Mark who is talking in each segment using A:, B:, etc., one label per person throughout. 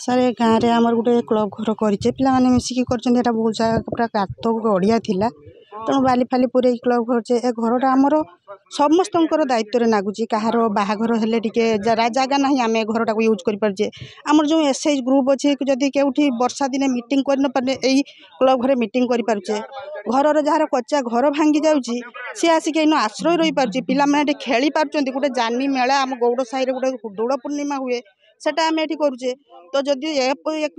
A: सारे गाँव में आमर गोटे क्लब घर करे पे मिसिकी कर बहुत जगह पूरा गात गड़िया थिला तेणु बाली फाली पूरे क्लब घर ए घरटा आमर समस्त दायित्व नागुच कहार बाहाघर हेले जगह ना आम घर टाक यूज करें आमर जो एसएच ग्रुप अच्छे जदि के वर्षा दिने मीटिंग कर क्लब घर मीटिंग करें घर जार कच्चा घर भांगी जाऊँगी सी आसिक इन आश्रय रही पार्टी पिला खेली पार्टी गोटे जानी मेला आम गौड़ साई गोटे दौड़ पूर्णिमा हुए सेटा आम ये करुचे तो जदि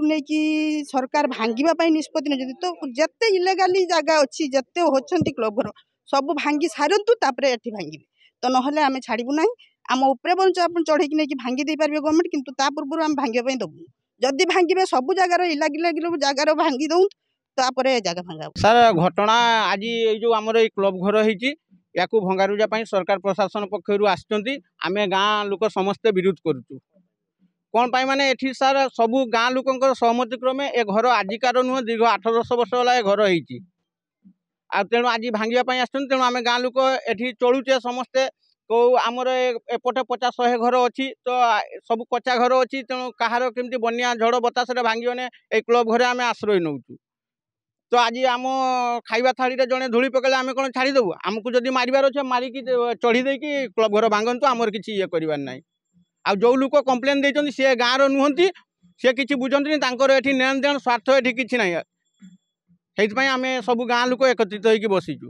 A: नहीं सरकार भांगापी निष्पत्ति नहीं तो जिते इलेगाली जगह अच्छी जिते होती क्लब घर सब भांगी सारतु तापर ये भांगे तो ना आम छाड़ू ना आम उपरे बंच आप चढ़ी नहीं भांगी दे पारे गवर्नमेंट किंतु ता पूर्व आम भांगे दबू जदि भांगे सब जगार इलागिल जगार भांगी दऊँ तापर जगह भांगा
B: सर घटना आज जो आमर ये क्लब घर या भंगारुजा सरकार प्रशासन पक्षर आम गाँ लोक समस्ते विरोध करुचु कौन पाई माने एठी सार सबू गाँ लोकंर सहमति क्रमे ए घर आजिकार नुह दीर्घ 8-10 वर्ष वाला ए घर होती तेणु आज भांगापी आसुन तेणु आम गाँ लोक एठी चलुचे समस्ते कौ आमर एपटे 50-100 घर अच्छी तो सब कच्चा घर अच्छी तेणु कहार केमती बनिया झड़ बतास भांगे ए क्लब घर आम आश्रय नौचु तो आज आम खाइबा थाली रे जड़े धूली पकड़े आम कौन छाड़देबू आमको जब मारिबार अच्छे मारिकी चढ़ी देकी क्लब घर भांगतु आमर किसी ये करार ना आ जो लोक कम्प्लेन देते सी गाँव नुहति सी कि बुझे ये लेन देन स्वार्थ ये किसी ना आम सब गाँ लोक एकत्रित होकर बसीचु।